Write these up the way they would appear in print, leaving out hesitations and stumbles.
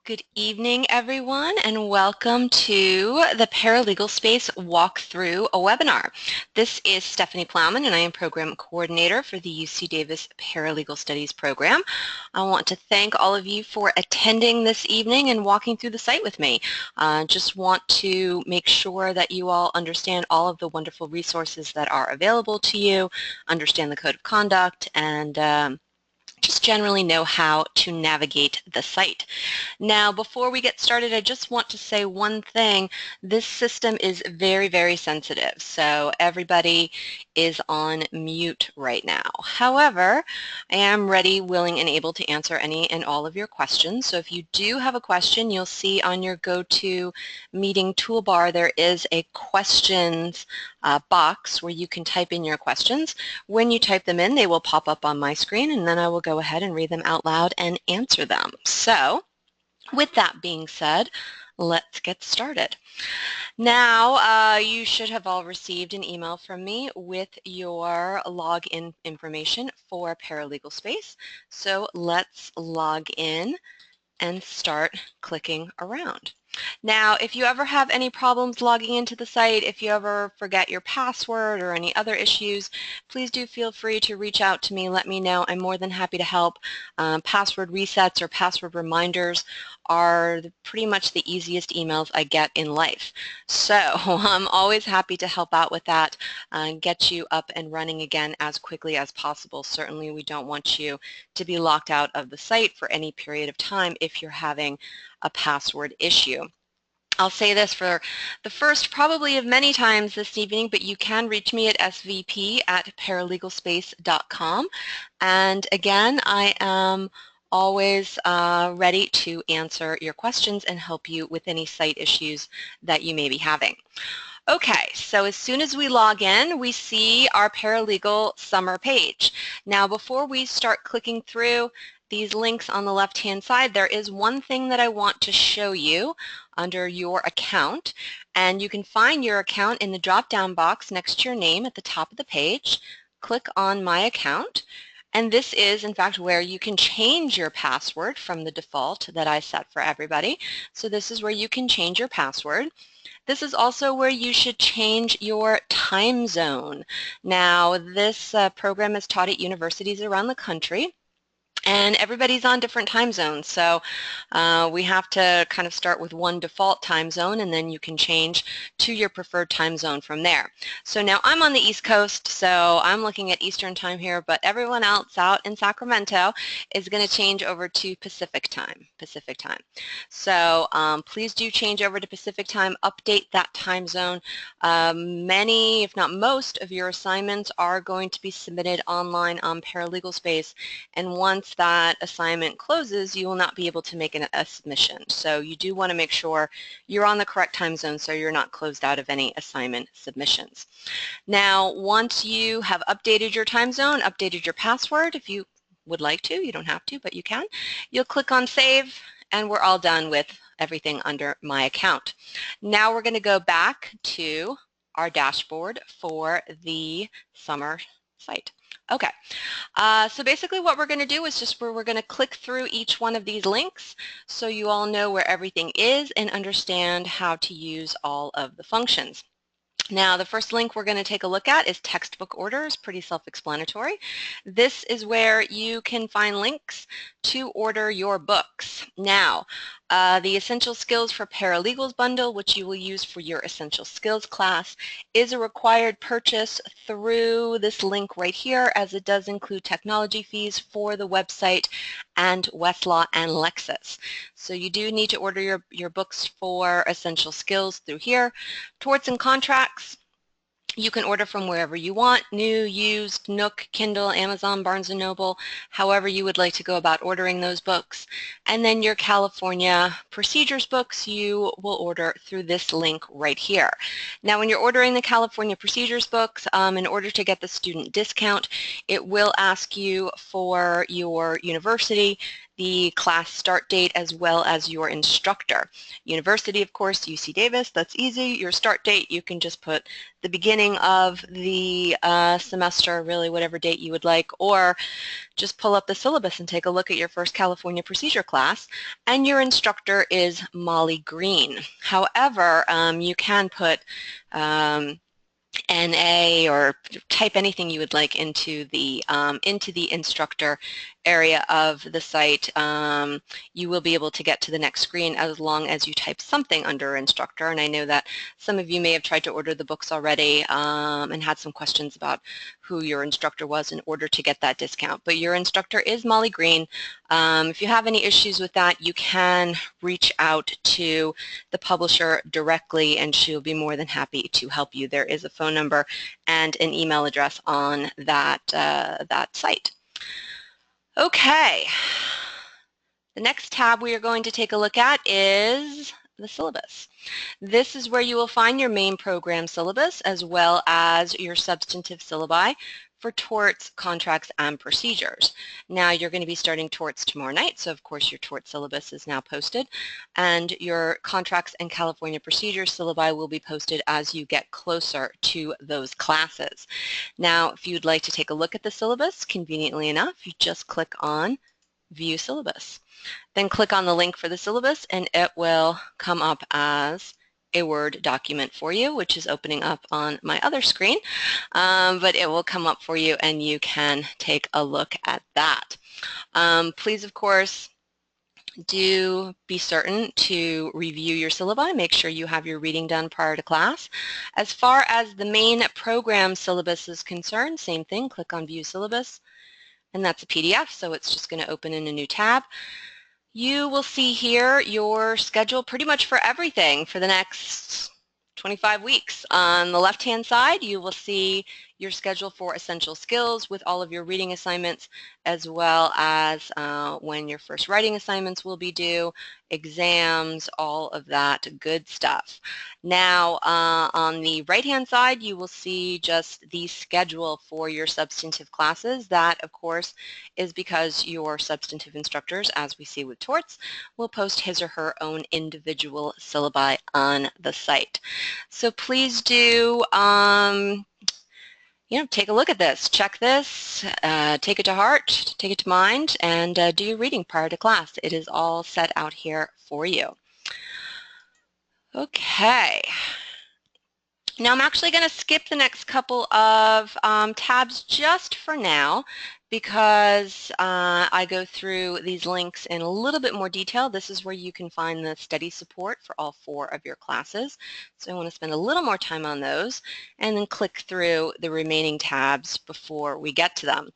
Good evening, everyone, and welcome to the Paralegal Space Walkthrough a webinar. This is Stephanie Plowman, and I am Program Coordinator for the UC Davis Paralegal Studies Program. I want to thank all of you for attending this evening and walking through the site with me. Just want to make sure that you all understand all of the wonderful resources that are available to you, understand the Code of Conduct, and just generally know how to navigate the site. Now, before we get started, I just want to say one thing. This system is very, very sensitive, so everybody is on mute right now. However, I am ready, willing, and able to answer any and all of your questions. So if you do have a question, you'll see on your GoToMeeting toolbar there is a questions box where you can type in your questions. When you type them in, they will pop up on my screen, and then I will go ahead and read them out loud and answer them. So, with that being said, let's get started. Now, you should have all received an email from me with your login information for Paralegal Space. So let's log in and start clicking around. Now, if you ever have any problems logging into the site, if you ever forget your password or any other issues, please do feel free to reach out to me. Let me know. I'm more than happy to help. Password resets or password reminders are pretty much the easiest emails I get in life. So I'm always happy to help out with that and get you up and running again as quickly as possible. Certainly we don't want you to be locked out of the site for any period of time if you're having a password issue. I'll say this for the first probably of many times this evening, but you can reach me at svp@paralegalspace.com. And again, I am always ready to answer your questions and help you with any site issues that you may be having. Okay, so as soon as we log in, we see our Paralegal Summer page. Now, before we start clicking through these links on the left-hand side, there is one thing that I want to show you under your account, and you can find your account in the drop-down box next to your name at the top of the page. Click on My Account, and this is, in fact, where you can change your password from the default that I set for everybody. So this is where you can change your password. This is also where you should change your time zone. Now, this program is taught at universities around the country, and everybody's on different time zones, so we have to kind of start with one default time zone, and then you can change to your preferred time zone from there. So now I'm on the East Coast, so I'm looking at Eastern time here, but everyone else out in Sacramento is going to change over to Pacific time. So please do change over to Pacific time, update that time zone. Many, if not most, of your assignments are going to be submitted online on Paralegal Space, and once that assignment closes, you will not be able to make a submission. So you do want to make sure you're on the correct time zone so you're not closed out of any assignment submissions. Now, once you have updated your time zone, updated your password, if you would like to, you don't have to, but you can, you'll click on Save, and we're all done with everything under My Account. Now we're going to go back to our dashboard for the summer site. Okay, so basically what we're going to do is just we're going to click through each one of these links so you all know where everything is and understand how to use all of the functions. Now, the first link we're going to take a look at is textbook orders, pretty self-explanatory. This is where you can find links to order your books. Now, the Essential Skills for Paralegals bundle, which you will use for your Essential Skills class, is a required purchase through this link right here, as it does include technology fees for the website and Westlaw and Lexis. So you do need to order your books for Essential Skills through here. Torts and Contracts, you can order from wherever you want, new, used, Nook, Kindle, Amazon, Barnes & Noble, however you would like to go about ordering those books. And then your California procedures books you will order through this link right here. Now when you're ordering the California procedures books, in order to get the student discount, it will ask you for your university, the class start date as well as your instructor. University, of course, UC Davis, that's easy. Your start date, you can just put the beginning of the semester, really whatever date you would like, or just pull up the syllabus and take a look at your first California procedure class, and your instructor is Molly Green. However, you can put NA or type anything you would like into the instructor area of the site. You will be able to get to the next screen as long as you type something under instructor, and I know that some of you may have tried to order the books already and had some questions about who your instructor was in order to get that discount. But your instructor is Molly Green. If you have any issues with that, you can reach out to the publisher directly and she'll be more than happy to help you. There is a phone number and an email address on that, that site. Okay, the next tab we are going to take a look at is the syllabus. This is where you will find your main program syllabus as well as your substantive syllabi for torts, contracts, and procedures. Now you're going to be starting torts tomorrow night, so of course your tort syllabus is now posted, and your contracts and California procedures syllabi will be posted as you get closer to those classes. Now if you'd like to take a look at the syllabus, conveniently enough, you just click on View Syllabus. Then click on the link for the syllabus and it will come up as a Word document for you, which is opening up on my other screen, but it will come up for you and you can take a look at that. Please, of course, do be certain to review your syllabi. Make sure you have your reading done prior to class. As far as the main program syllabus is concerned, same thing, click on View Syllabus, and that's a PDF, so it's just going to open in a new tab. You will see here your schedule pretty much for everything for the next 25 weeks. On the left-hand side, you will see your schedule for essential skills with all of your reading assignments, as well as when your first writing assignments will be due, exams, all of that good stuff. Now, on the right-hand side, you will see just the schedule for your substantive classes. That, of course, is because your substantive instructors, as we see with torts, will post his or her own individual syllabi on the site. So please do take a look at this, check this, take it to heart, take it to mind, and do your reading prior to class. It is all set out here for you. Okay. Now I'm actually going to skip the next couple of tabs just for now because I go through these links in a little bit more detail. This is where you can find the study support for all 4 of your classes. So I want to spend a little more time on those and then click through the remaining tabs before we get to them.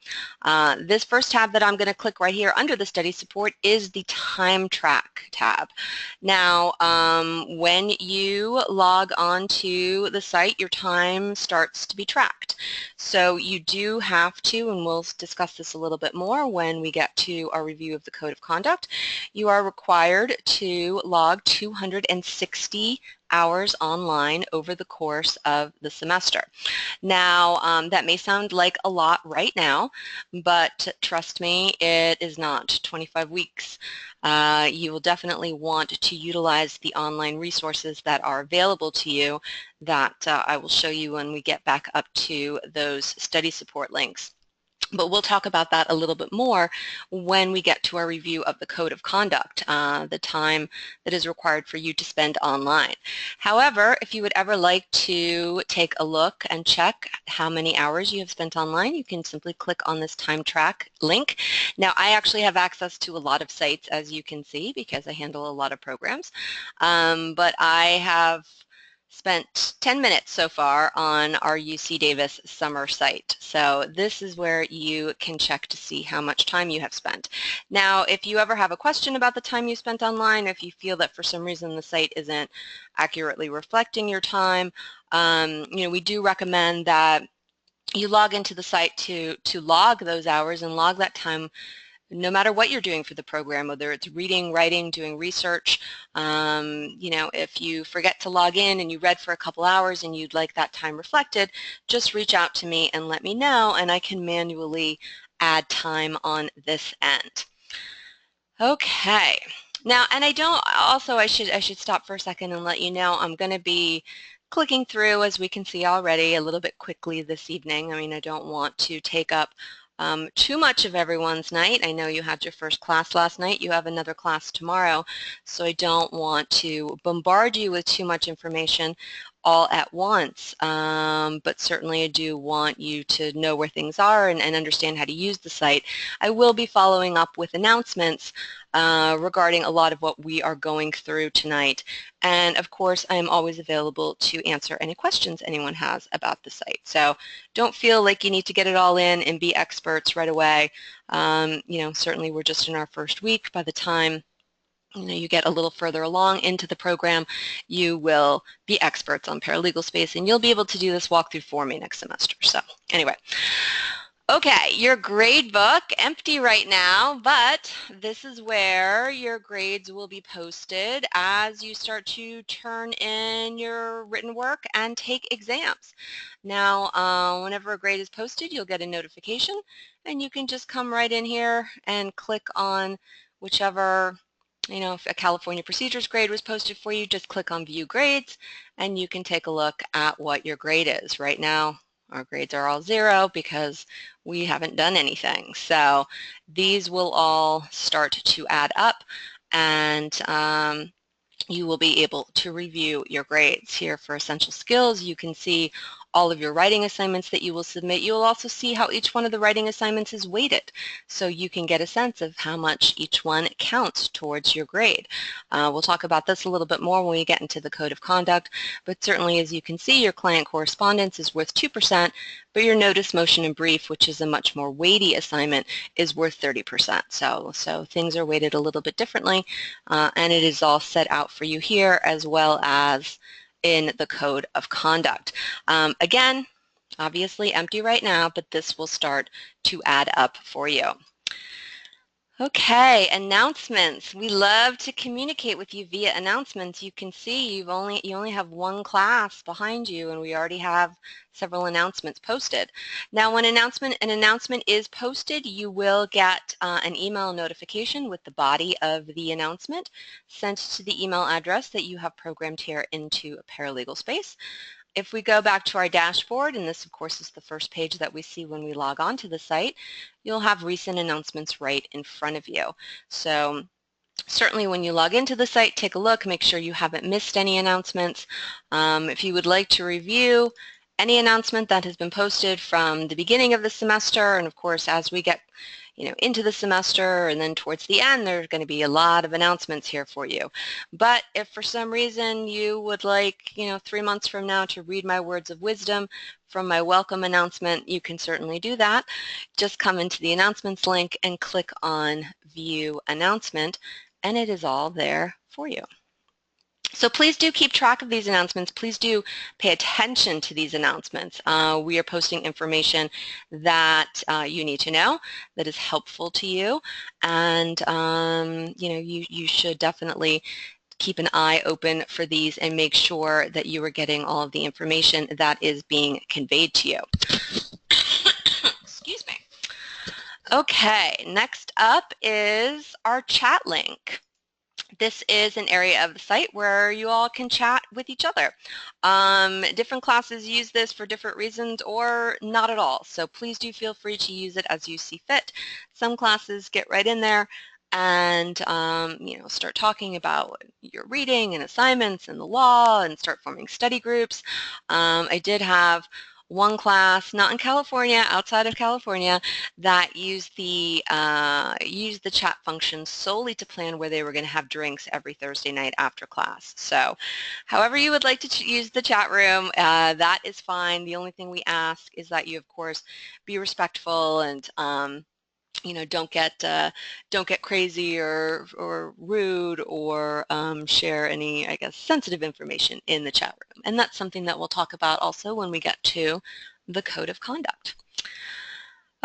This first tab that I'm going to click right here under the study support is the time track tab. Now when you log on to the site, your time starts to be tracked. So you do have to, and we'll discuss this a little bit more when we get to our review of the Code of Conduct, you are required to log 260 hours online over the course of the semester. Now, that may sound like a lot right now, but trust me, it is not. 25 weeks. You will definitely want to utilize the online resources that are available to you that I will show you when we get back up to those study support links. But we'll talk about that a little bit more when we get to our review of the Code of Conduct, the time that is required for you to spend online. However, if you would ever like to take a look and check how many hours you have spent online, you can simply click on this time track link. Now, I actually have access to a lot of sites, as you can see, because I handle a lot of programs, but I have spent 10 minutes so far on our UC Davis summer site. So this is where you can check to see how much time you have spent. Now, if you ever have a question about the time you spent online, if you feel that for some reason the site isn't accurately reflecting your time, we do recommend that you log into the site to log those hours and log that time no matter what you're doing for the program, whether it's reading, writing, doing research. If you forget to log in and you read for a couple hours and you'd like that time reflected, just reach out to me and let me know, and I can manually add time on this end. Okay. Now, and I should stop for a second and let you know I'm going to be clicking through, as we can see already, a little bit quickly this evening. I mean, I don't want to take up too much of everyone's night. I know you had your first class last night. You have another class tomorrow, so I don't want to bombard you with too much information all at once, but certainly I do want you to know where things are and understand how to use the site. I will be following up with announcements regarding a lot of what we are going through tonight. And of course, I am always available to answer any questions anyone has about the site. So don't feel like you need to get it all in and be experts right away. Certainly we're just in our first week. By the time you get a little further along into the program, you will be experts on Paralegal Space, and you'll be able to do this walkthrough for me next semester. So anyway. Okay, your grade book, empty right now, but this is where your grades will be posted as you start to turn in your written work and take exams. Now, whenever a grade is posted, you'll get a notification, and you can just come right in here and click on whichever, if a California Procedures grade was posted for you, just click on View Grades, and you can take a look at what your grade is. Right now, our grades are all 0 because we haven't done anything. So these will all start to add up, and you will be able to review your grades. Here for essential skills, you can see all of your writing assignments that you will submit. You will also see how each one of the writing assignments is weighted, so you can get a sense of how much each one counts towards your grade. We'll talk about this a little bit more when we get into the code of conduct, but certainly, as you can see, your client correspondence is worth 2%, but your notice, motion, and brief, which is a much more weighty assignment, is worth 30%. So things are weighted a little bit differently, and it is all set out for you here, as well as in the code of conduct. Again, obviously empty right now, but this will start to add up for you. Okay, announcements. We love to communicate with you via announcements. You can see you only have one class behind you, and we already have several announcements posted. Now, when an announcement is posted, you will get an email notification with the body of the announcement sent to the email address that you have programmed here into Paralegal Space. If we go back to our dashboard, and this of course is the first page that we see when we log on to the site, you'll have recent announcements right in front of you. So certainly when you log into the site, take a look, make sure you haven't missed any announcements. If you would like to review any announcement that has been posted from the beginning of the semester, and of course as we get into the semester and then towards the end, there's going to be a lot of announcements here for you. But if for some reason you would like, 3 months from now to read my words of wisdom from my welcome announcement, you can certainly do that. Just come into the announcements link and click on View Announcement, and it is all there for you. So please do keep track of these announcements. Please do pay attention to these announcements. We are posting information that you need to know, that is helpful to you, and you should definitely keep an eye open for these and make sure that you are getting all of the information that is being conveyed to you. Excuse me. Okay, next up is our chat link. This is an area of the site where you all can chat with each other. Different classes use this for different reasons or not at all, so please do feel free to use it as you see fit. Some classes get right in there and start talking about your reading and assignments and the law and start forming study groups. I did have one class, not in California, outside of California, that used the chat function solely to plan where they were going to have drinks every Thursday night after class. So however you would like to use the chat room, that is fine. The only thing we ask is that you, of course, be respectful and don't get crazy or rude or share any, I guess, sensitive information in the chat room. And that's something that we'll talk about also when we get to the code of conduct.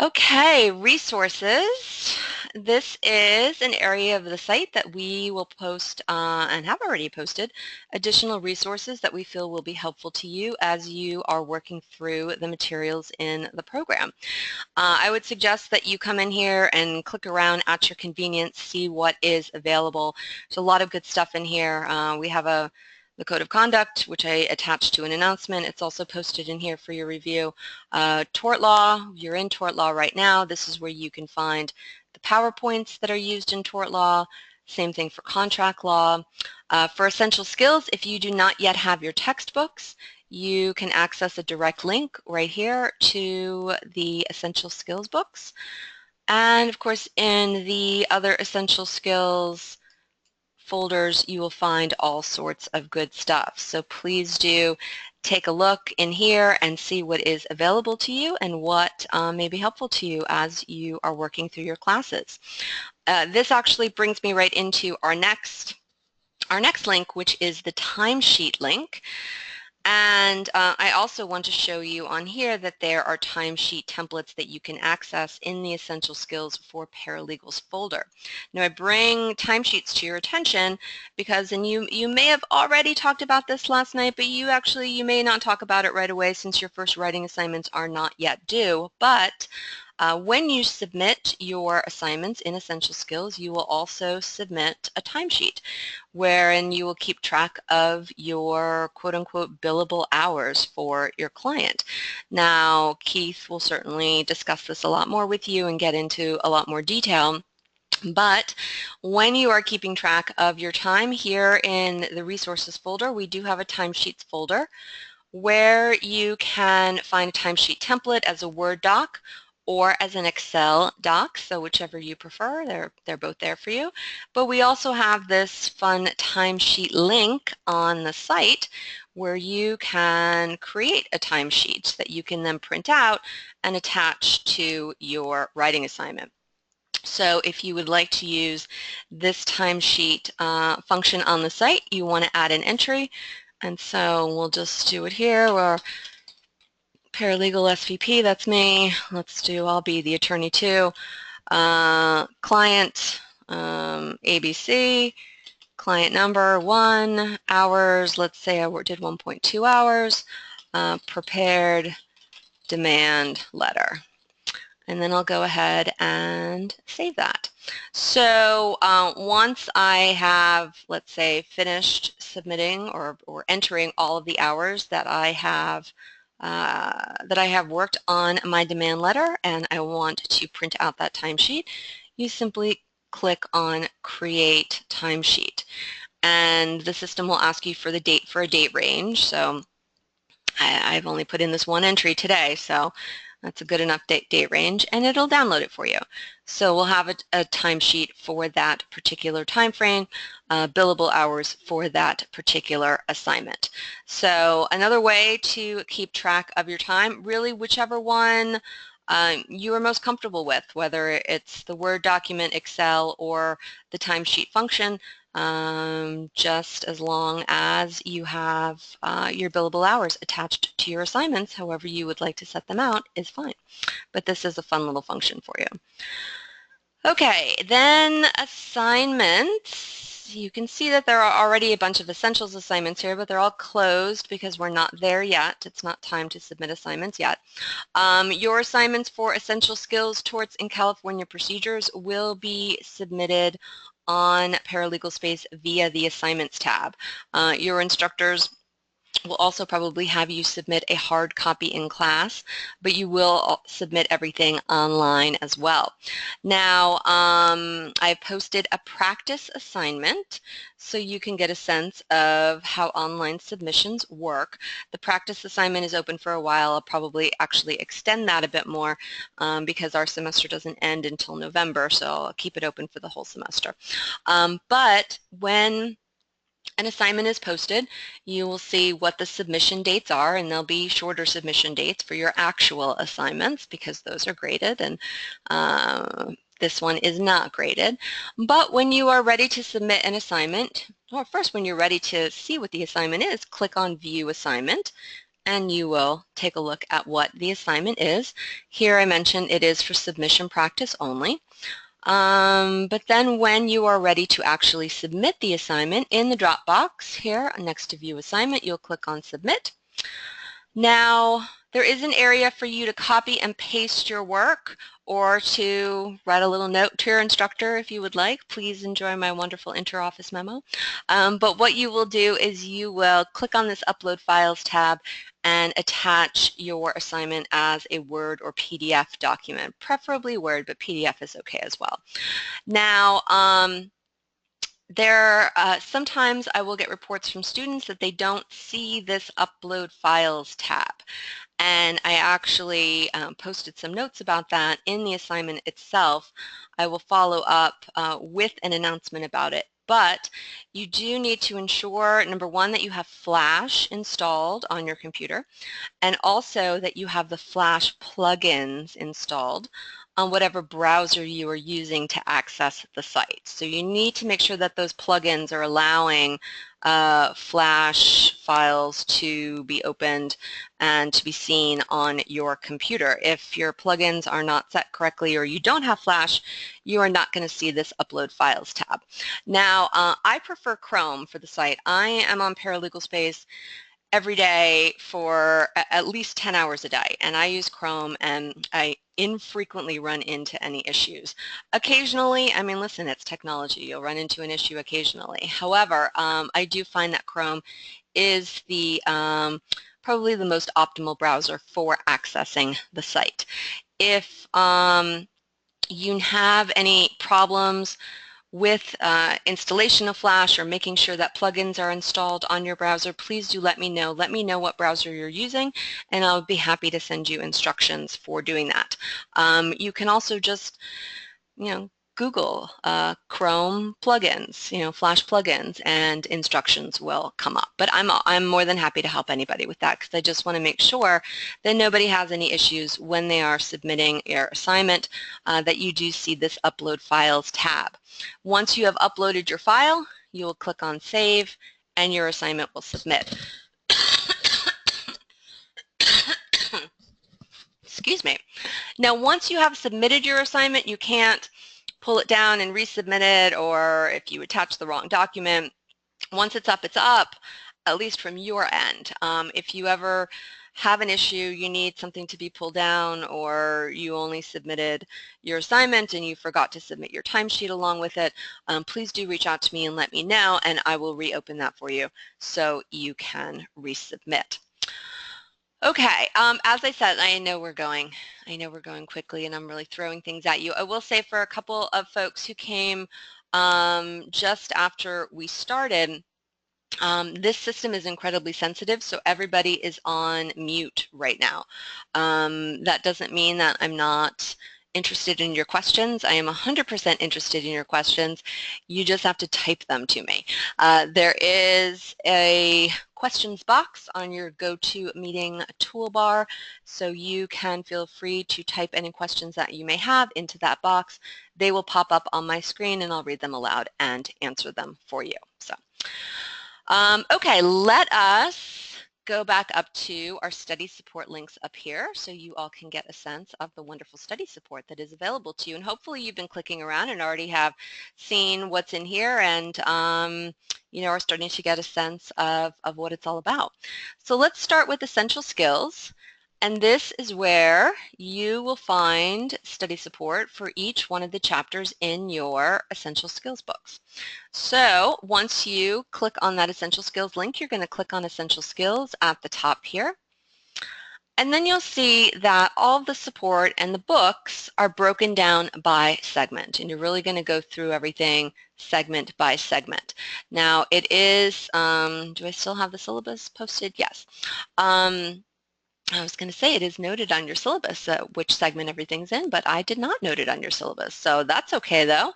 Okay, resources. This is an area of the site that we will post and have already posted additional resources that we feel will be helpful to you as you are working through the materials in the program. I would suggest that you come in here and click around at your convenience, see what is available. There's a lot of good stuff in here. We have the Code of Conduct, which I attached to an announcement. It's also posted in here for your review. Tort law, you're in tort law right now. This is where you can find the PowerPoints that are used in tort law. Same thing for contract law. For essential skills, if you do not yet have your textbooks, you can access a direct link right here to the essential skills books. And of course, in the other essential skills folders, you will find all sorts of good stuff. So please do take a look in here and see what is available to you and what may be helpful to you as you are working through your classes. This actually brings me right into our next link, which is the timesheet link. And I also want to show you on here that there are timesheet templates that you can access in the Essential Skills for Paralegals folder. Now I bring timesheets to your attention because, and you may have already talked about this last night, but you may not talk about it right away since your first writing assignments are not yet due. But when you submit your assignments in Essential Skills, you will also submit a timesheet wherein you will keep track of your quote-unquote billable hours for your client. Now, Keith will certainly discuss this a lot more with you and get into a lot more detail. But when you are keeping track of your time here in the resources folder, we do have a timesheets folder where you can find a timesheet template as a Word doc or as an Excel doc, so whichever you prefer, they're both there for you. But we also have this fun timesheet link on the site where you can create a timesheet that you can then print out and attach to your writing assignment. So if you would like to use this timesheet function on the site, you want to add an entry. And so we'll just do it here. We're Paralegal SVP, that's me. I'll be the attorney too. Client, ABC, client number 1, hours, let's say I did 1.2 hours, prepared demand letter. And then I'll go ahead and save that. So once I have, let's say, finished submitting or entering all of the hours that I have worked on my demand letter and I want to print out that timesheet, you simply click on Create Timesheet. And the system will ask you for a date range. So I've only put in this one entry today, so that's a good enough date range, and it'll download it for you. So we'll have a timesheet for that particular time frame, billable hours for that particular assignment. So another way to keep track of your time, really whichever one you are most comfortable with, whether it's the Word document, Excel, or the timesheet function, just as long as you have your billable hours attached to your assignments, however you would like to set them out is fine. But this is a fun little function for you. Okay, then assignments. You can see that there are already a bunch of essentials assignments here, but they're all closed because we're not there yet. It's not time to submit assignments yet. Your assignments for essential skills, torts, and California procedures will be submitted on ParalegalSpace via the Assignments tab. Your instructors will also probably have you submit a hard copy in class, but you will submit everything online as well. Now, I've posted a practice assignment so you can get a sense of how online submissions work. The practice assignment is open for a while. I'll probably actually extend that a bit more because our semester doesn't end until November, so I'll keep it open for the whole semester. But when an assignment is posted, you will see what the submission dates are, and there'll be shorter submission dates for your actual assignments because those are graded, and this one is not graded. But when you are ready to submit an assignment, or first when you're ready to see what the assignment is, click on View Assignment, and you will take a look at what the assignment is. Here I mentioned it is for submission practice only. But then when you are ready to actually submit the assignment, in the drop box here next to View Assignment, you'll click on Submit. Now, there is an area for you to copy and paste your work or to write a little note to your instructor if you would like. Please enjoy my wonderful inter-office memo. But what you will do is you will click on this Upload Files tab and attach your assignment as a Word or PDF document, preferably Word, but PDF is okay as well. Now, sometimes I will get reports from students that they don't see this Upload Files tab. And I actually posted some notes about that in the assignment itself. I will follow up with an announcement about it. But you do need to ensure, number one, that you have Flash installed on your computer, and also that you have the Flash plugins installed on whatever browser you are using to access the site. So you need to make sure that those plugins are allowing Flash files to be opened and to be seen on your computer. If your plugins are not set correctly or you don't have Flash, you are not going to see this Upload Files tab. Now, I prefer Chrome for the site. I am on ParalegalSpace every day for at least 10 hours a day, and I use Chrome, and I infrequently run into any issues. Occasionally, I mean, listen, it's technology. You'll run into an issue occasionally. However, I do find that Chrome is the probably the most optimal browser for accessing the site. If you have any problems with installation of Flash or making sure that plugins are installed on your browser, please do let me know. Let me know what browser you're using, and I'll be happy to send you instructions for doing that. You can also just, Google Chrome plugins, Flash plugins, and instructions will come up. But I'm more than happy to help anybody with that, because I just want to make sure that nobody has any issues when they are submitting your assignment, that you do see this Upload Files tab. Once you have uploaded your file, you will click on Save, and your assignment will submit. Excuse me. Now, once you have submitted your assignment, you can't pull it down and resubmit it, or if you attach the wrong document. Once it's up, at least from your end. If you ever have an issue, you need something to be pulled down, or you only submitted your assignment and you forgot to submit your timesheet along with it, please do reach out to me and let me know, and I will reopen that for you so you can resubmit. Okay, as I said, I know we're going quickly, and I'm really throwing things at you. I will say, for a couple of folks who came just after we started, this system is incredibly sensitive, so everybody is on mute right now. That doesn't mean that I'm not interested in your questions. I am 100% interested in your questions. You just have to type them to me. There is a questions box on your GoToMeeting toolbar, so you can feel free to type any questions that you may have into that box. They will pop up on my screen, and I'll read them aloud and answer them for you. So, okay, let us go back up to our study support links up here so you all can get a sense of the wonderful study support that is available to you. And hopefully you've been clicking around and already have seen what's in here, and are starting to get a sense of what it's all about. So let's start with essential skills. And this is where you will find study support for each one of the chapters in your Essential Skills books. So once you click on that Essential Skills link, you're going to click on Essential Skills at the top here. And then you'll see that all of the support and the books are broken down by segment. And you're really going to go through everything segment by segment. Now it is, do I still have the syllabus posted? Yes. I was going to say it is noted on your syllabus which segment everything's in, but I did not note it on your syllabus. So that's okay though.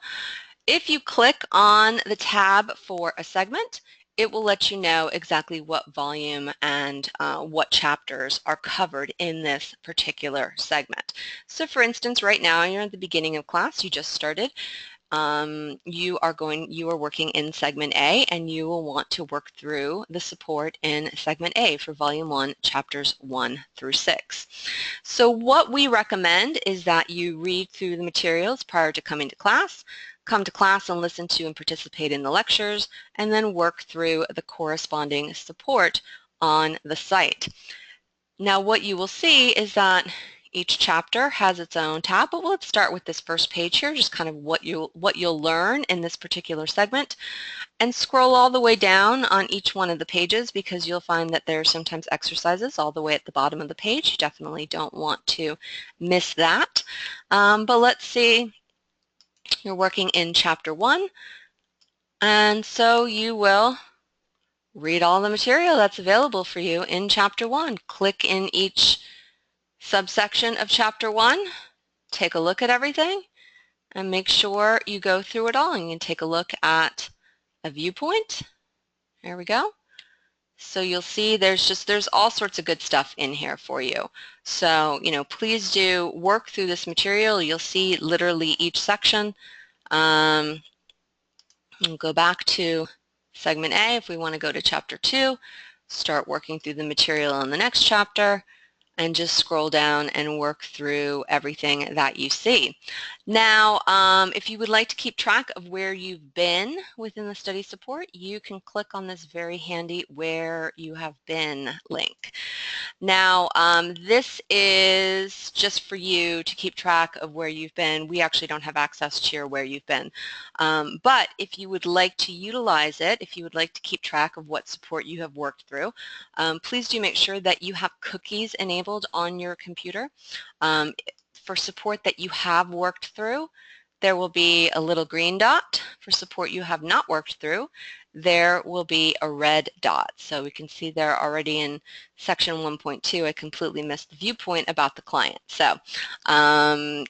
If you click on the tab for a segment, it will let you know exactly what volume and what chapters are covered in this particular segment. So for instance, right now you're at the beginning of class, you just started. you are working in segment A, and you will want to work through the support in segment A for volume 1, chapters 1 through 6. So what we recommend is that you read through the materials prior to coming to class, come to class and listen to and participate in the lectures, and then work through the corresponding support on the site. Now what you will see is that each chapter has its own tab, but let's start with this first page here, just kind of what you'll learn in this particular segment, and scroll all the way down on each one of the pages, because you'll find that there are sometimes exercises all the way at the bottom of the page. You definitely don't want to miss that. But let's see, you're working in chapter 1, and so you will read all the material that's available for you in chapter 1. Click in each subsection of chapter 1, take a look at everything, and make sure you go through it all. And you can take a look at a viewpoint. There we go. So you'll see there's all sorts of good stuff in here for you. So, please do work through this material. You'll see literally each section. We'll go back to segment A if we want to go to chapter 2, start working through the material in the next chapter, and just scroll down and work through everything that you see. Now, if you would like to keep track of where you've been within the study support, you can click on this very handy "Where You Have Been" link. Now, this is just for you to keep track of where you've been. We actually don't have access to your "Where You've Been." But if you would like to utilize it, if you would like to keep track of what support you have worked through, please do make sure that you have cookies enabled on your computer. For support that you have worked through, there will be a little green dot. For support you have not worked through, there will be a red dot. So we can see there already in section 1.2, I completely missed the viewpoint about the client. So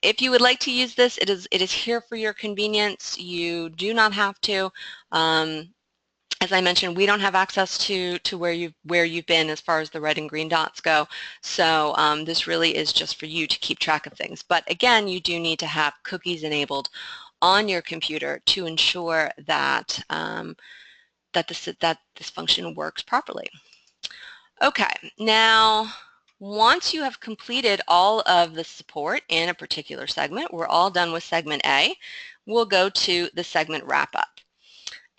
if you would like to use this, it is here for your convenience. You do not have to. As I mentioned, we don't have access to where you've been as far as the red and green dots go. So this really is just for you to keep track of things. But again, you do need to have cookies enabled on your computer to ensure that that this function works properly. Okay, now once you have completed all of the support in a particular segment, we're all done with segment A, we'll go to the segment wrap-up.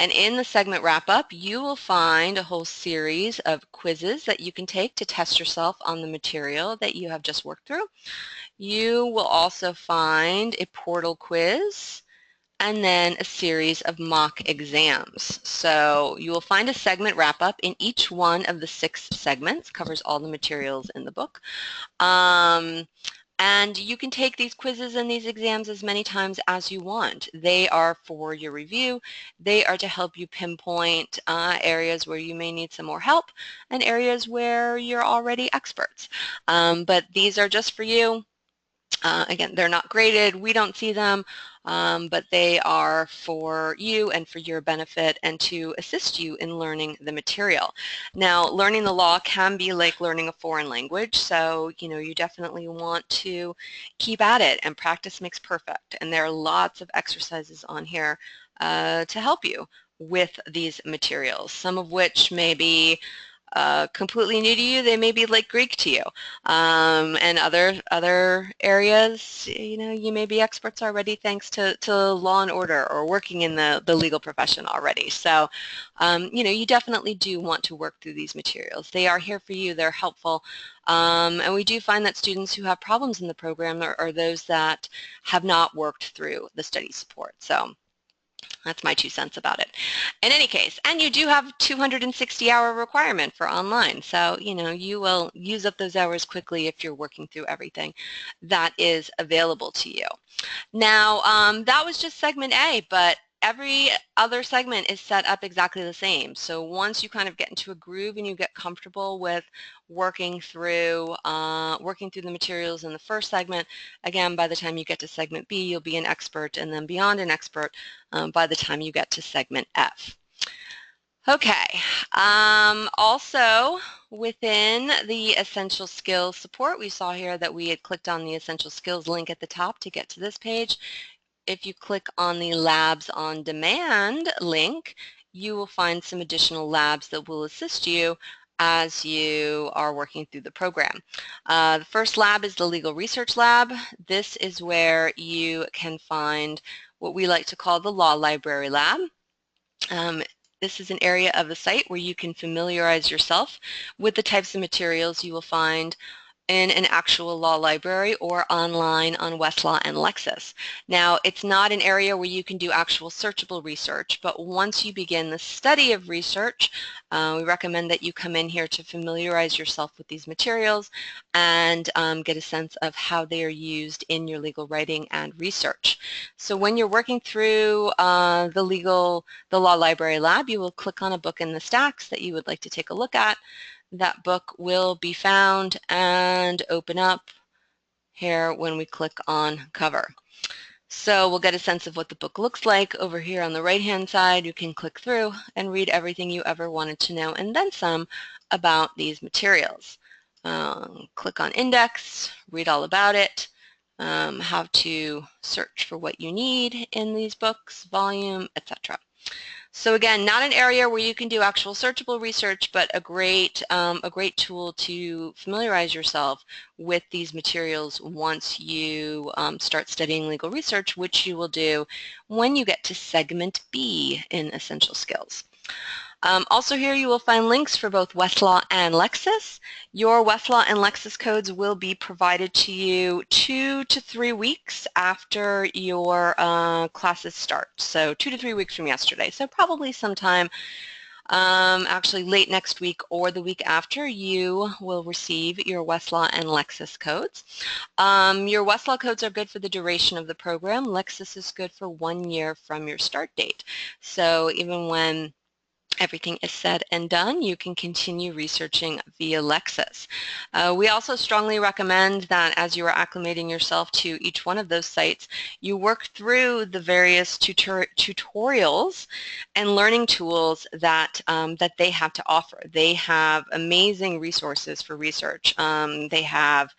And in the segment wrap-up, you will find a whole series of quizzes that you can take to test yourself on the material that you have just worked through. You will also find a portal quiz and then a series of mock exams. So you will find a segment wrap-up in each one of the 6 segments, covers all the materials in the book. And you can take these quizzes and these exams as many times as you want. They are for your review. They are to help you pinpoint areas where you may need some more help and areas where you're already experts. But these are just for you. Again, they're not graded. We don't see them, but they are for you and for your benefit and to assist you in learning the material. Now, learning the law can be like learning a foreign language, so you definitely want to keep at it, and practice makes perfect. And there are lots of exercises on here to help you with these materials, some of which may be completely new to you. They may be like Greek to you, and other areas, you may be experts already thanks to Law and Order or working in the legal profession already. So, you definitely do want to work through these materials. They are here for you. They're helpful, and we do find that students who have problems in the program are those that have not worked through the study support. So that's my 2 cents about it. In any case, and you do have 260-hour requirement for online, so you will use up those hours quickly if you're working through everything that is available to you. Now, that was just segment A, but every other segment is set up exactly the same. So once you kind of get into a groove and you get comfortable with working through the materials in the first segment, again, by the time you get to segment B, you'll be an expert, and then beyond an expert by the time you get to segment F. Okay, also within the Essential Skills support, we saw here that we had clicked on the Essential Skills link at the top to get to this page. if you click on the Labs on Demand link, you will find some additional labs that will assist you as you are working through the program. The first lab is the Legal Research Lab. This is where you can find what we like to call the Law Library Lab. This is an area of the site where you can familiarize yourself with the types of materials you will find in an actual law library or online on Westlaw and Lexis. Now, it's not an area where you can do actual searchable research, but once you begin the study of research, we recommend that you come in here to familiarize yourself with these materials and get a sense of how they are used in your legal writing and research. So when you're working through the Law Library Lab, you will click on a book in the stacks that you would like to take a look at. That book will be found and open up here when we click on cover. So we'll get a sense of what the book looks like. Over here on the right-hand side, you can click through and read everything you ever wanted to know and then some about these materials. Click on index, read all about it, how to search for what you need in these books, volume, etc. So again, not an area where you can do actual searchable research, but a great tool to familiarize yourself with these materials once you start studying legal research, which you will do when you get to segment B in Essential Skills. Also here you will find links for both Westlaw and Lexis. Your Westlaw and Lexis codes will be provided to you 2 to 3 weeks after your classes start. So 2 to 3 weeks from yesterday. So probably sometime actually late next week or the week after, you will receive your Westlaw and Lexis codes. Your Westlaw codes are good for the duration of the program. Lexis is good for 1 year from your start date. So even when everything is said and done, you can continue researching via Lexis. We also strongly recommend that as you are acclimating yourself to each one of those sites, you work through the various tutorials and learning tools that, that they have to offer. They have amazing resources for research. They have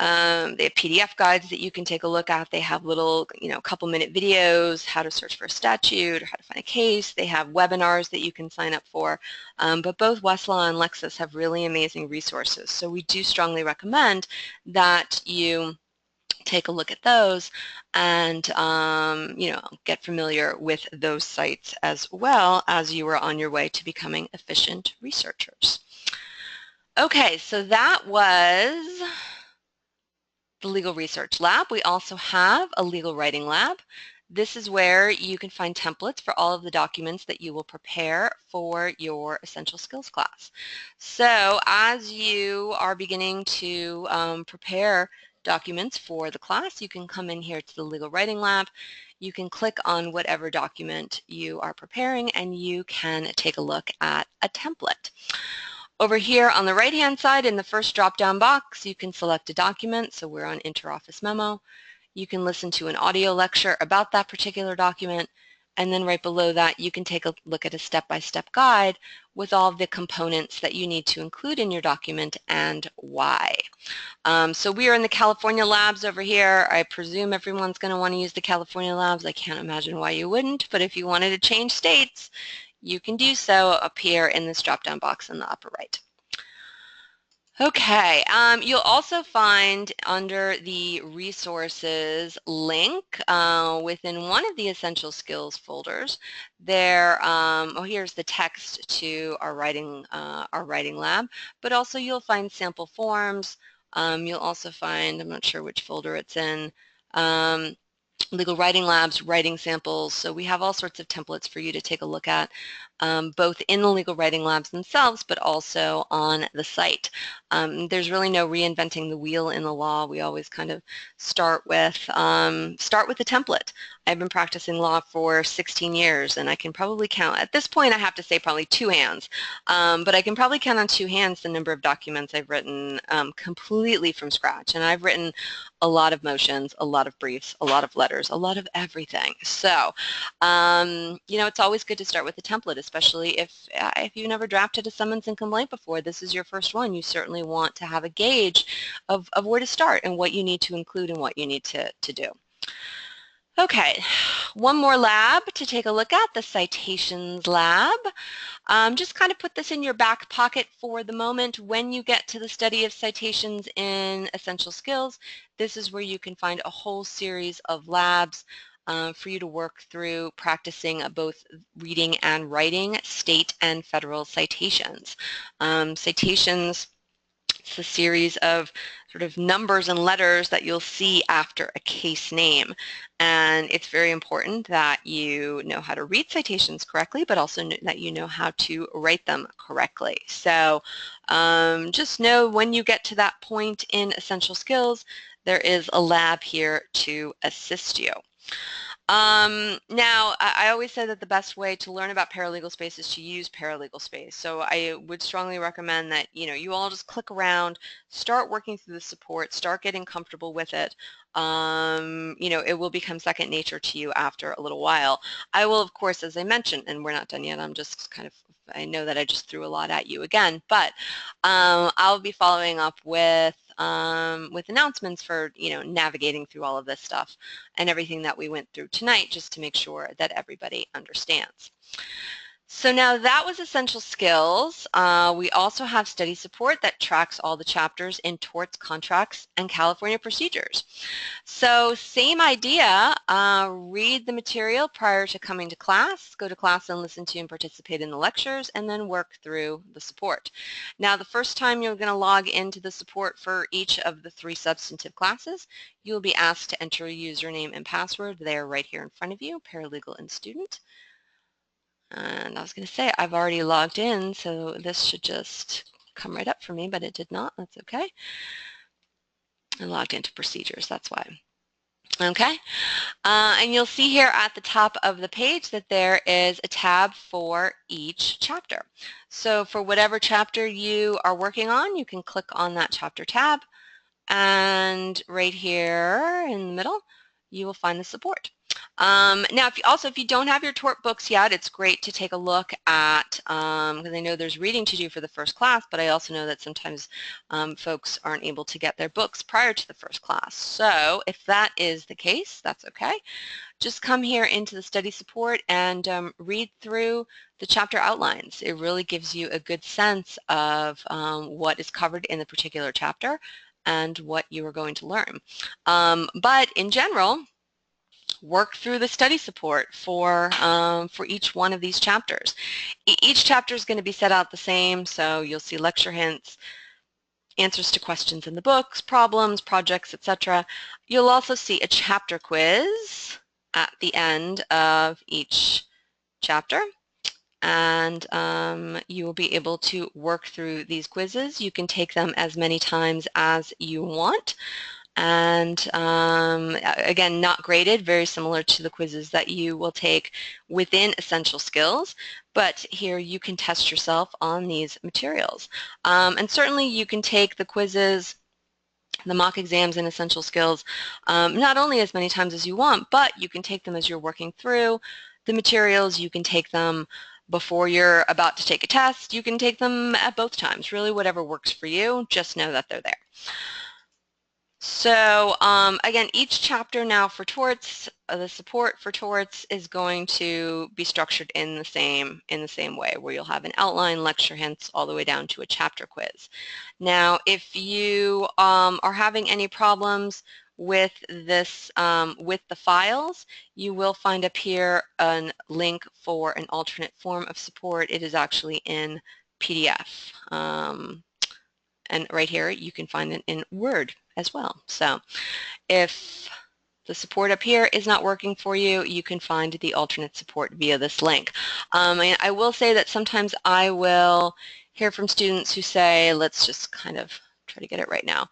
PDF guides that you can take a look at. They have little, couple-minute videos, how to search for a statute or how to find a case. They have webinars that you can sign up for. But both Westlaw and Lexis have really amazing resources. So we do strongly recommend that you take a look at those and get familiar with those sites as well as you are on your way to becoming efficient researchers. Okay, so that was the Legal Research Lab. We also have a Legal Writing Lab. This is where you can find templates for all of the documents that you will prepare for your Essential Skills class. So as you are beginning to prepare documents for the class, you can come in here to the Legal Writing Lab. You can click on whatever document you are preparing and you can take a look at a template. Over here on the right-hand side in the first drop-down box, you can select a document. So we're on Interoffice Memo. You can listen to an audio lecture about that particular document. And then right below that, you can take a look at a step-by-step guide with all of the components that you need to include in your document and why. So we are in the California labs over here. I presume everyone's going to want to use the California labs. I can't imagine why you wouldn't, but if you wanted to change states, you can do so up here in this drop-down box in the upper right. Okay, you'll also find under the resources link within one of the Essential Skills folders there, here's the text to our writing lab, but also you'll find sample forms. You'll also find, I'm not sure which folder it's in, Legal Writing Labs, writing samples. So we have all sorts of templates for you to take a look at, both in the Legal Writing Labs themselves, but also on the site. There's really no reinventing the wheel in the law. We always kind of start with the template. I've been practicing law for 16 years, and I can probably count, at this point I have to say probably 2 hands, but I can probably count on 2 hands the number of documents I've written completely from scratch. And I've written a lot of motions, a lot of briefs, a lot of letters, a lot of everything. So, it's always good to start with a template, especially if you've never drafted a summons and complaint before. This is your first one. You certainly want to have a gauge of where to start and what you need to include and what you need to do. Okay, one more lab to take a look at, the citations lab. Just kind of put this in your back pocket for the moment. When you get to the study of citations in Essential Skills, this is where you can find a whole series of labs for you to work through practicing both reading and writing state and federal citations. Citations, it's a series of sort of numbers and letters that you'll see after a case name. And it's very important that you know how to read citations correctly, but also that you know how to write them correctly. So just know when you get to that point in Essential Skills, there is a lab here to assist you. Now, I always say that the best way to learn about ParalegalSpace is to use ParalegalSpace. So I would strongly recommend that, you all just click around, start working through the support, start getting comfortable with it. It will become second nature to you after a little while. I will, of course, as I mentioned, and we're not done yet, I know that I just threw a lot at you again, but I'll be following up with announcements for, navigating through all of this stuff and everything that we went through tonight, just to make sure that everybody understands. So now that was Essential Skills. We also have study support that tracks all the chapters in torts, contracts, and California procedures. So same idea, read the material prior to coming to class, go to class and listen to and participate in the lectures, and then work through the support. Now the first time you're going to log into the support for each of the 3 substantive classes, you'll be asked to enter a username and password. They're right here in front of you, Paralegal and Student. And I was going to say, I've already logged in, so this should just come right up for me, but it did not. That's okay. I logged into procedures, that's why. Okay, and you'll see here at the top of the page that there is a tab for each chapter. So for whatever chapter you are working on, you can click on that chapter tab, and right here in the middle, you will find the support. Now, if you don't have your tort books yet, it's great to take a look at, because I know there's reading to do for the first class, but I also know that sometimes folks aren't able to get their books prior to the first class. So if that is the case, that's okay. Just come here into the study support and read through the chapter outlines. It really gives you a good sense of what is covered in the particular chapter and what you are going to learn. But in general, work through the study support for each one of these chapters. Each chapter is going to be set out the same, so you'll see lecture hints, answers to questions in the books, problems, projects, etc. You'll also see a chapter quiz at the end of each chapter, and you will be able to work through these quizzes. You can take them as many times as you want. And again, not graded, very similar to the quizzes that you will take within Essential Skills, but here you can test yourself on these materials. And certainly you can take the quizzes, the mock exams in Essential Skills, not only as many times as you want, but you can take them as you're working through the materials. You can take them before you're about to take a test. You can take them at both times, really whatever works for you. Just know that they're there. So again, each chapter now for torts, the support for torts is going to be structured in the same way, where you'll have an outline, lecture hints, all the way down to a chapter quiz. Now, if you are having any problems with this, with the files, you will find up here a link for an alternate form of support. It is actually in PDF. And right here, you can find it in Word as well. So if the support up here is not working for you, you can find the alternate support via this link. And I will say that sometimes I will hear from students who say, let's just kind of try to get it right now.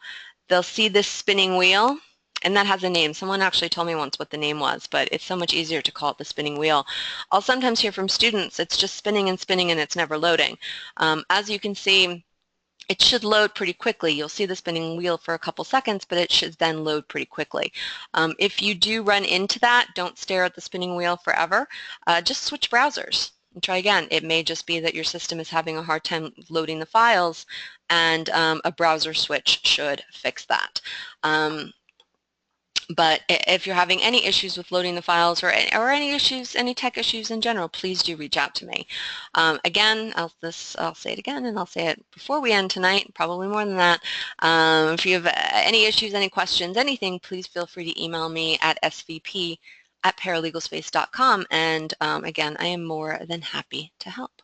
They'll see this spinning wheel, and that has a name. Someone actually told me once what the name was, but it's so much easier to call it the spinning wheel. I'll sometimes hear from students, it's just spinning and spinning and it's never loading. As you can see, it should load pretty quickly. You'll see the spinning wheel for a couple seconds, but it should then load pretty quickly. If you do run into that, don't stare at the spinning wheel forever. Just switch browsers and try again. It may just be that your system is having a hard time loading the files, and a browser switch should fix that. But if you're having any issues with loading the files or any issues, any tech issues in general, please do reach out to me. Again, I'll say it again, and I'll say it before we end tonight, probably more than that. If you have any issues, any questions, anything, please feel free to email me at svp@paralegalspace.com, and again, I am more than happy to help.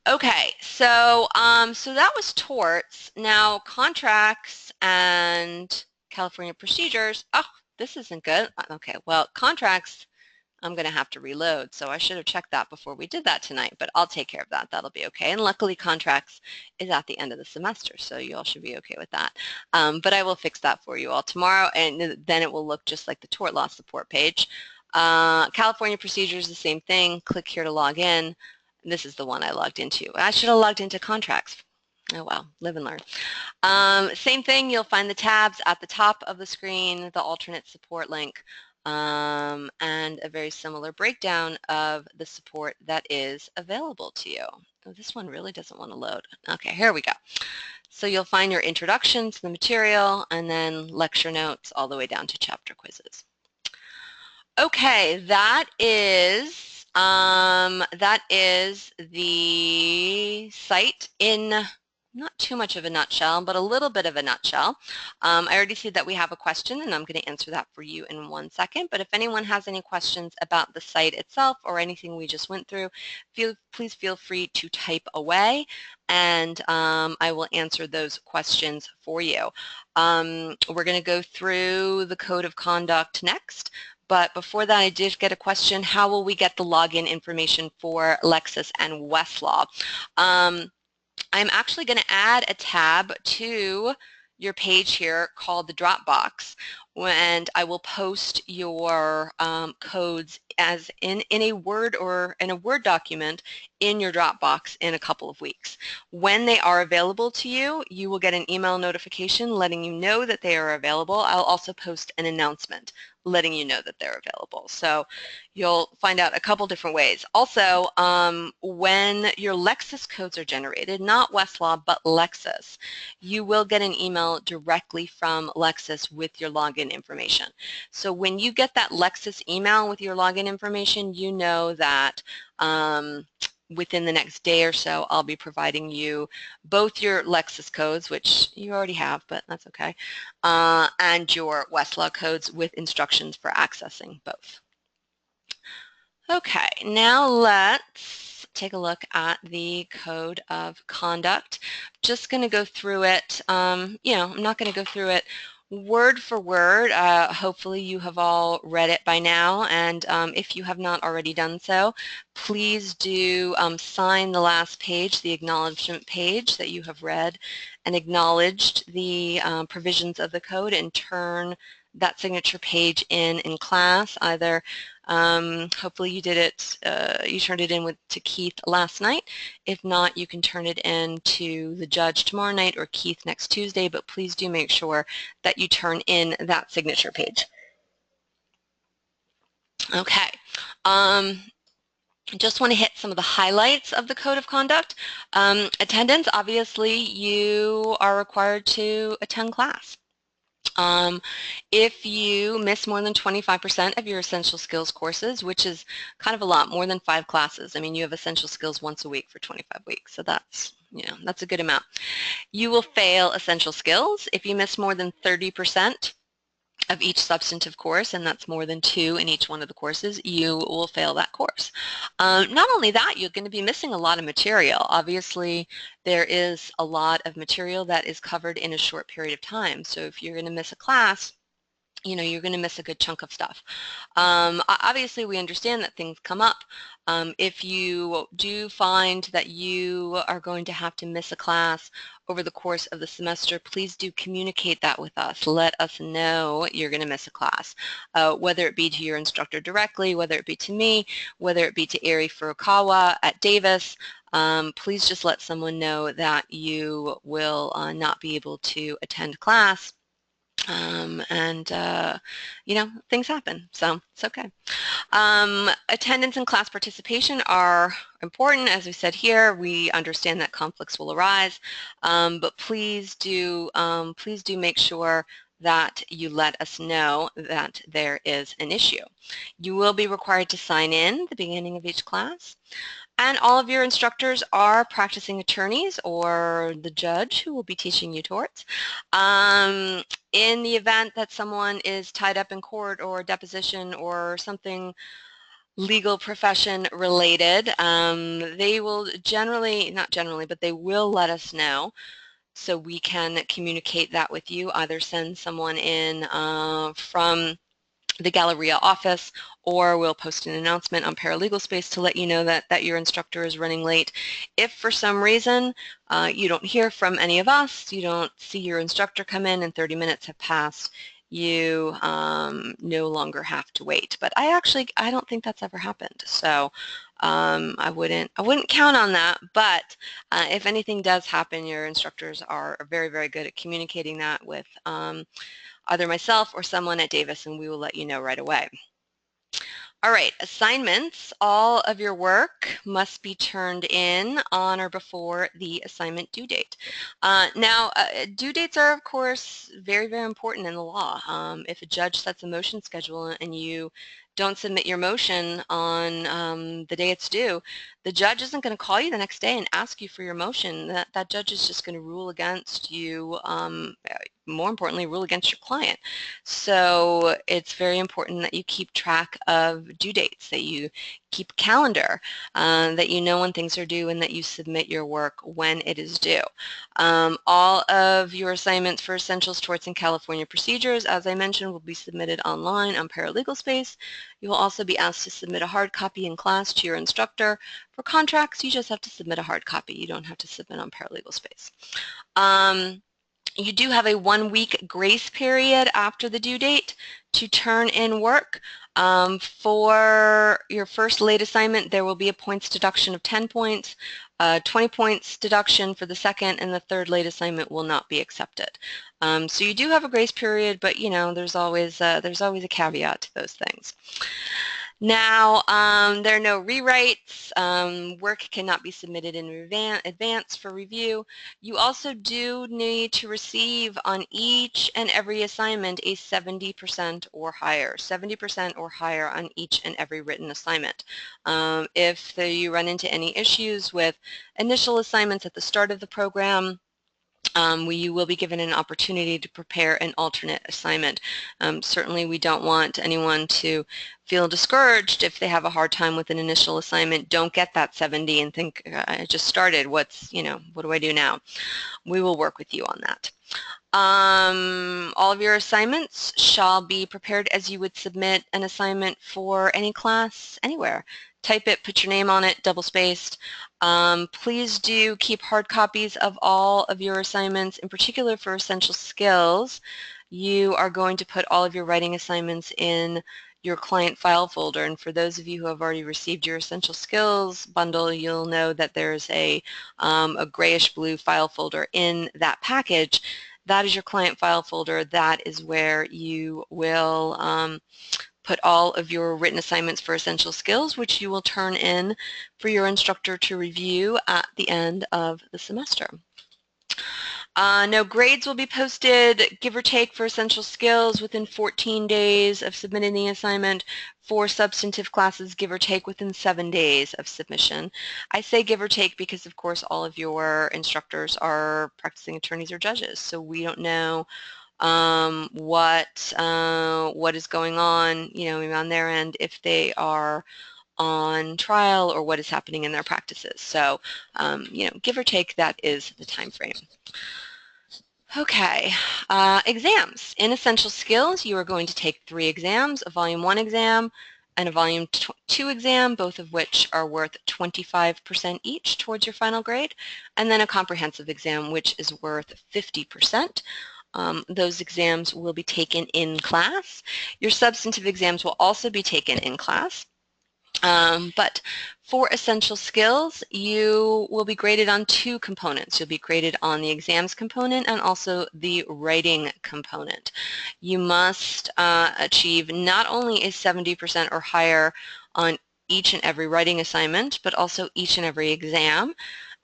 Okay, so so that was torts. Now contracts and California procedures. Oh, this isn't good. Okay, well, contracts, I'm going to have to reload, so I should have checked that before we did that tonight, but I'll take care of that. That'll be okay. And luckily, contracts is at the end of the semester, so you all should be okay with that. But I will fix that for you all tomorrow, and then it will look just like the tort law support page. California procedures, the same thing. Click here to log in. This is the one I logged into. I should have logged into contracts. Oh well, live and learn. Same thing, you'll find the tabs at the top of the screen, the alternate support link, and a very similar breakdown of the support that is available to you. Oh, this one really doesn't want to load. Okay, here we go. So you'll find your introduction to the material and then lecture notes all the way down to chapter quizzes. Okay, that is the site in not too much of a nutshell, but a little bit of a nutshell. I already see that we have a question, and I'm going to answer that for you in 1 second. But if anyone has any questions about the site itself or anything we just went through, please feel free to type away, and I will answer those questions for you. We're going to go through the code of conduct next. But before that, I did get a question, how will we get the login information for Lexis and Westlaw? I'm actually going to add a tab to your page here called the Dropbox, and I will post your codes as in a Word or in a Word document in your Dropbox in a couple of weeks. When they are available to you, you will get an email notification letting you know that they are available. I'll also post an announcement letting you know that they're available. So you'll find out a couple different ways. Also, when your Lexis codes are generated, not Westlaw, but Lexis, you will get an email directly from Lexis with your login information. So when you get that Lexis email with your login information, you know that within the next day or so, I'll be providing you both your Lexis codes, which you already have, but that's okay, and your Westlaw codes with instructions for accessing both. Okay, now let's take a look at the code of conduct. Just going to go through it, I'm not going to go through it word for word. Hopefully you have all read it by now, and if you have not already done so, please do sign the last page, the acknowledgement page that you have read and acknowledged the provisions of the code, and turn that signature page in class. Either hopefully you did it, you turned it in to Keith last night. If not, you can turn it in to the judge tomorrow night or Keith next Tuesday, but please do make sure that you turn in that signature page. Okay. Just want to hit some of the highlights of the code of conduct. Attendance, obviously you are required to attend class. If you miss more than 25% of your essential skills courses, which is kind of a lot, more than 5 classes. I mean, you have essential skills once a week for 25 weeks, so that's, that's a good amount. You will fail essential skills if you miss more than 30% of each substantive course, and that's more than 2 in each one of the courses. You will fail that course. Not only that, you're going to be missing a lot of material. Obviously, there is a lot of material that is covered in a short period of time. So if you're going to miss a class, you're going to miss a good chunk of stuff. Obviously, we understand that things come up. If you do find that you are going to have to miss a class over the course of the semester, please do communicate that with us. Let us know you're going to miss a class, whether it be to your instructor directly, whether it be to me, whether it be to Eri Furukawa at Davis. Please just let someone know that you will not be able to attend class. Things happen, so it's okay. Attendance and class participation are important. As we said here, we understand that conflicts will arise, but please do make sure that you let us know that there is an issue. You will be required to sign in at the beginning of each class. And all of your instructors are practicing attorneys or the judge who will be teaching you torts. In the event that someone is tied up in court or deposition or something legal profession related, they will not generally, but they will let us know so we can communicate that with you, either send someone in from the Galleria office, or we'll post an announcement on ParalegalSpace to let you know that your instructor is running late. If for some reason you don't hear from any of us, you don't see your instructor come in and 30 minutes have passed, you no longer have to wait. But I don't think that's ever happened. So I wouldn't count on that, but if anything does happen, your instructors are very, very good at communicating that with either myself or someone at Davis, and we will let you know right away. All right, assignments. All of your work must be turned in on or before the assignment due date. Now, due dates are, of course, very, very important in the law. If a judge sets a motion schedule and you don't submit your motion on the day it's due, the judge isn't going to call you the next day and ask you for your motion. That judge is just going to rule against you, more importantly, rule against your client. So it's very important that you keep track of due dates, that you keep a calendar, that you know when things are due, and that you submit your work when it is due. All of your assignments for Essentials, Torts, and California Procedures, as I mentioned, will be submitted online on ParalegalSpace. You will also be asked to submit a hard copy in class to your instructor. For contracts, you just have to submit a hard copy. You don't have to submit on ParalegalSpace. You do have a 1-week grace period after the due date to turn in work. For your first late assignment, there will be a points deduction of 10 points, 20 points deduction for the second, and the third late assignment will not be accepted. So you do have a grace period, but you know there's always a caveat to those things. Now, there are no rewrites. Work cannot be submitted in advance for review. You also do need to receive on each and every assignment a 70% or higher, 70% or higher on each and every written assignment. If you run into any issues with initial assignments at the start of the program, you will be given an opportunity to prepare an alternate assignment. Certainly we don't want anyone to feel discouraged if they have a hard time with an initial assignment. Don't get that 70 and think, I just started, what do I do now? We will work with you on that. All of your assignments shall be prepared as you would submit an assignment for any class anywhere. Type it, put your name on it, double-spaced. Please do keep hard copies of all of your assignments, in particular for essential skills. You are going to put all of your writing assignments in your client file folder, and for those of you who have already received your essential skills bundle, you'll know that there's a grayish blue file folder in that package. That is your client file folder. That is where you will put all of your written assignments for essential skills, which you will turn in for your instructor to review at the end of the semester. No grades will be posted, give or take, for essential skills within 14 days of submitting the assignment. For substantive classes, give or take, within 7 days of submission. I say give or take because, of course, all of your instructors are practicing attorneys or judges, so we don't know what is going on, on their end, if they are on trial or what is happening in their practices. So, give or take, that is the time frame. Okay, exams. In Essential Skills, you are going to take 3 exams, a Volume 1 exam and a Volume 2 exam, both of which are worth 25% each towards your final grade, and then a comprehensive exam, which is worth 50%. Those exams will be taken in class. Your substantive exams will also be taken in class. But for essential skills, you will be graded on 2 components. You'll be graded on the exams component and also the writing component. You must achieve not only a 70% or higher on each and every writing assignment, but also each and every exam.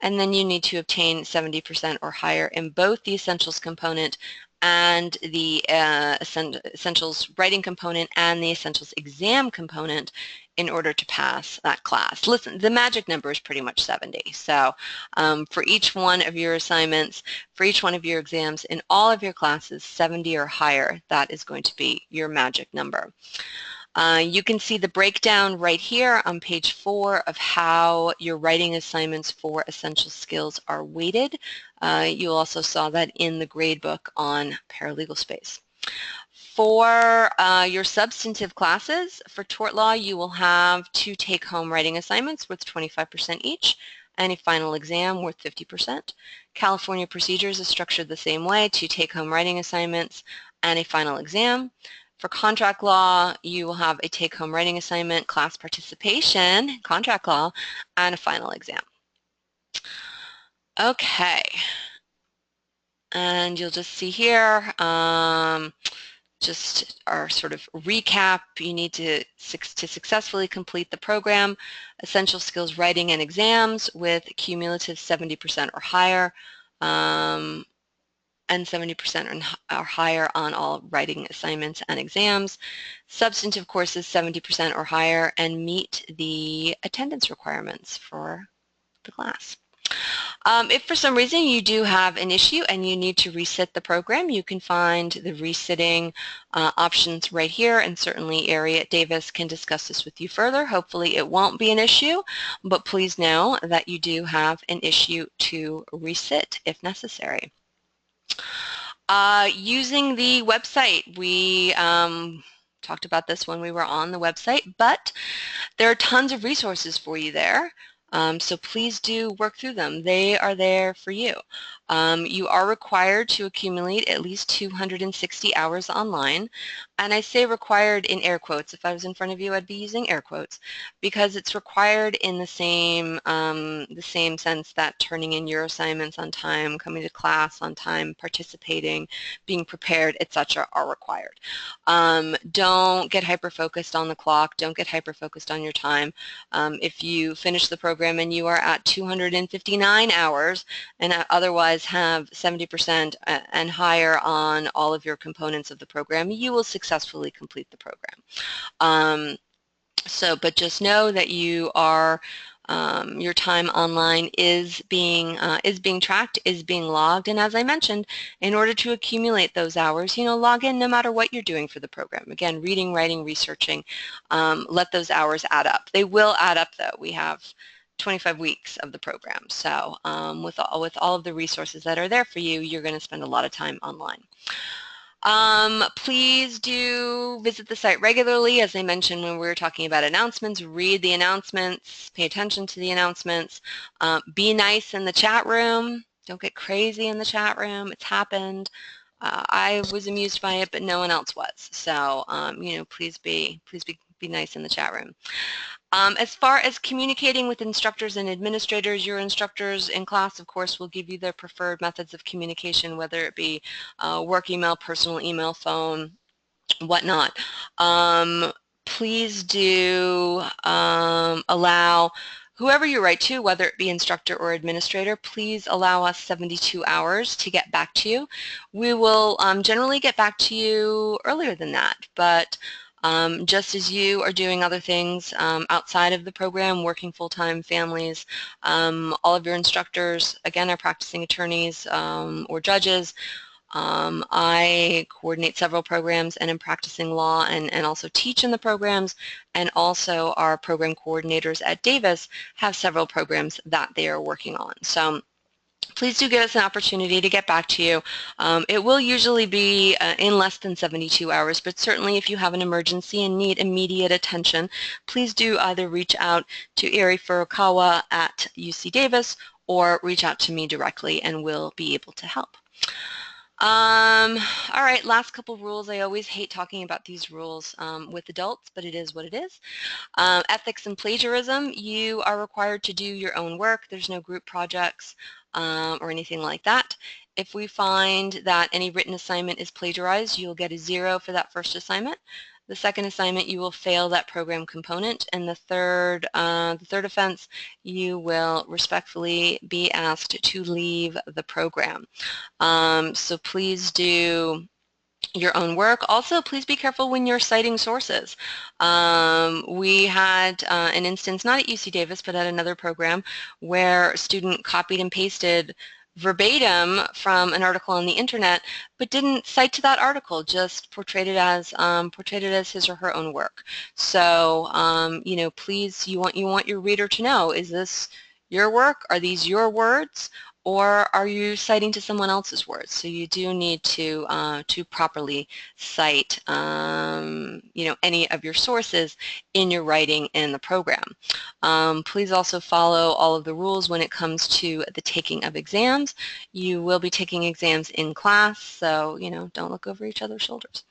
And then you need to obtain 70% or higher in both the essentials component and the Essentials writing component and the Essentials exam component in order to pass that class. Listen, the magic number is pretty much 70. So for each one of your assignments, for each one of your exams, in all of your classes, 70 or higher, that is going to be your magic number. You can see the breakdown right here on page 4 of how your writing assignments for essential skills are weighted. You also saw that in the gradebook on ParalegalSpace. For your substantive classes, for tort law, you will have 2 take-home writing assignments worth 25% each and a final exam worth 50%. California procedures is structured the same way, 2 take-home writing assignments and a final exam. For contract law, you will have a take-home writing assignment, class participation, contract law, and a final exam. Okay. And you'll just see here, just our sort of recap. You need to successfully complete the program, essential skills writing and exams with cumulative 70% or higher, and 70% or higher on all writing assignments and exams. Substantive courses 70% or higher, and meet the attendance requirements for the class. If for some reason you do have an issue and you need to resit the program, you can find the resitting options right here, and certainly Ari at Davis can discuss this with you further. Hopefully it won't be an issue, but please know that you do have an issue to resit if necessary. Using the website, we talked about this when we were on the website, but there are tons of resources for you there. So please do work through them. They are there for you. You are required to accumulate at least 260 hours online. And I say required in air quotes. If I was in front of you, I'd be using air quotes, because it's required in the same sense that turning in your assignments on time, coming to class on time, participating, being prepared, etc. are required. Don't get hyper-focused on the clock. Don't get hyper-focused on your time. If you finish the program and you are at 259 hours and otherwise have 70% and higher on all of your components of the program, you will successfully complete the program. But just know that you are your time online is being tracked, is being logged, and as I mentioned, in order to accumulate those hours, log in no matter what you're doing for the program. Again, reading, writing, researching, let those hours add up. They will add up, though. We have 25 weeks of the program, so with all of the resources that are there for you, you're going to spend a lot of time online. Please do visit the site regularly. As I mentioned when we were talking about announcements, read the announcements, pay attention to the announcements, be nice in the chat room. Don't get crazy in the chat room. It's happened. I was amused by it, but no one else was. So, please be nice in the chat room. As far as communicating with instructors and administrators, your instructors in class, of course, will give you their preferred methods of communication, whether it be work email, personal email, phone, whatnot. Please do allow whoever you write to, whether it be instructor or administrator, please allow us 72 hours to get back to you. We will generally get back to you earlier than that, but just as you are doing other things outside of the program, working full-time, families, all of your instructors, again, are practicing attorneys or judges. I coordinate several programs and am practicing law and also teach in the programs, and also our program coordinators at Davis have several programs that they are working on. So please do give us an opportunity to get back to you. It will usually be in less than 72 hours, but certainly if you have an emergency and need immediate attention, please do either reach out to Ari Furukawa at UC Davis or reach out to me directly and we'll be able to help. All right, last couple rules. I always hate talking about these rules with adults, but it is what it is. Ethics and plagiarism, you are required to do your own work. There's no group projects or anything like that. If we find that any written assignment is plagiarized, you'll get a 0 for that first assignment. the second assignment, you will fail that program component, and the third offense, you will respectfully be asked to leave the program. So please do your own work. Also, please be careful when you're citing sources. We had an instance, not at UC Davis, but at another program, where a student copied and pasted verbatim from an article on the internet, but didn't cite to that article, just portrayed it as his or her own work. So, you know, please, you want your reader to know, is this your work? Are these your words? Or are you citing to someone else's words? So you do need to properly cite, you know, any of your sources in your writing in the program. Please also follow all of the rules when it comes to the taking of exams. You will be taking exams in class, so, you know, don't look over each other's shoulders.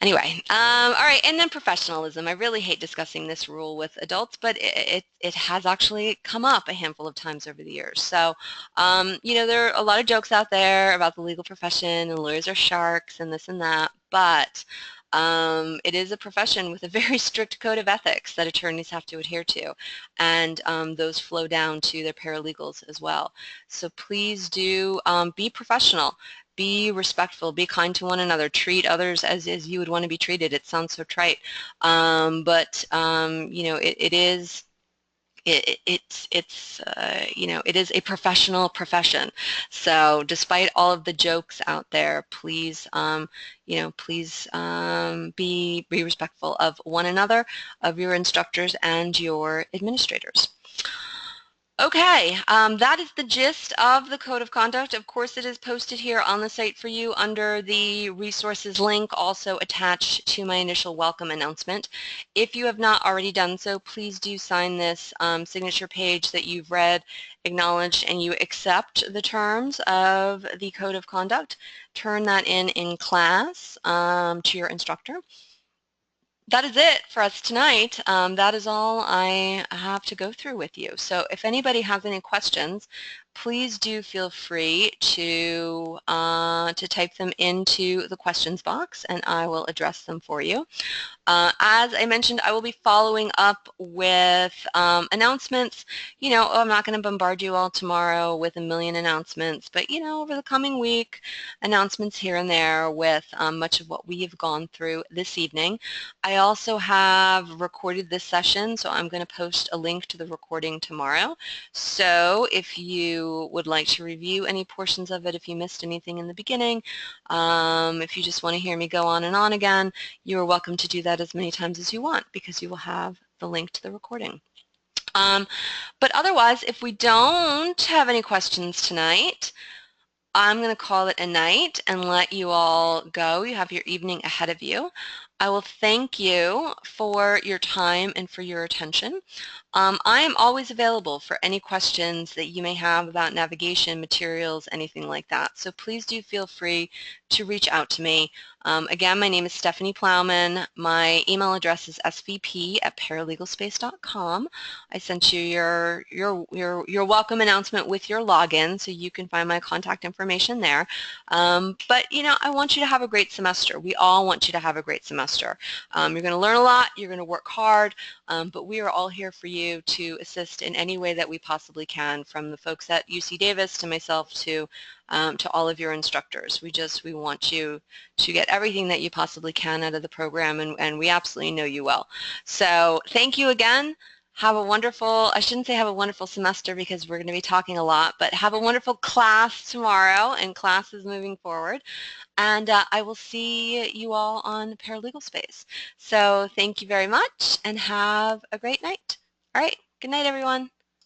Anyway, all right, and then professionalism. I really hate discussing this rule with adults, but it has actually come up a handful of times over the years. So, you know, there are a lot of jokes out there about the legal profession and lawyers are sharks and this and that, but it is a profession with a very strict code of ethics that attorneys have to adhere to, and those flow down to their paralegals as well. So please do be professional. Be respectful, be kind to one another, treat others as you would want to be treated. It sounds so trite, but you know, it's you know, it is a professional profession. So despite all of the jokes out there, please you know, please be respectful of one another, of your instructors and your administrators. Okay, that is the gist of the Code of Conduct. Of course, it is posted here on the site for you under the resources link, also attached to my initial welcome announcement. If you have not already done so, please do sign this signature page that you've read, acknowledged, and you accept the terms of the Code of Conduct. Turn that in class to your instructor. That is it for us tonight. That is all I have to go through with you. So if anybody has any questions, please do feel free to type them into the questions box, and I will address them for you. As I mentioned, I will be following up with announcements. You know, I'm not going to bombard you all tomorrow with a million announcements, but, you know, over the coming week, announcements here and there with much of what we have gone through this evening. I also have recorded this session, so I'm going to post a link to the recording tomorrow. So if you would like to review any portions of it, if you missed anything in the beginning, if you just want to hear me go on and on again, you are welcome to do that as many times as you want, because you will have the link to the recording. But otherwise, if we don't have any questions tonight, I'm going to call it a night and let you all go. You have your evening ahead of you. I will thank you for your time and for your attention. I am always available for any questions that you may have about navigation, materials, anything like that. So please do feel free to reach out to me. Again, my name is Stephanie Plowman. My email address is svp@ParalegalSpace.com. I sent you your welcome announcement with your login, so you can find my contact information there. But, you know, I want you to have a great semester. We all want you to have a great semester. You're going to learn a lot. You're going to work hard. But we are all here for you to assist in any way that we possibly can, from the folks at UC Davis to myself to all of your instructors. We want you to get everything that you possibly can out of the program, and we absolutely know you will. So thank you again. Have a wonderful, I shouldn't say have a wonderful semester because we're going to be talking a lot, but have a wonderful class tomorrow and classes moving forward. And I will see you all on Paralegal Space. So thank you very much and have a great night. All right, good night everyone.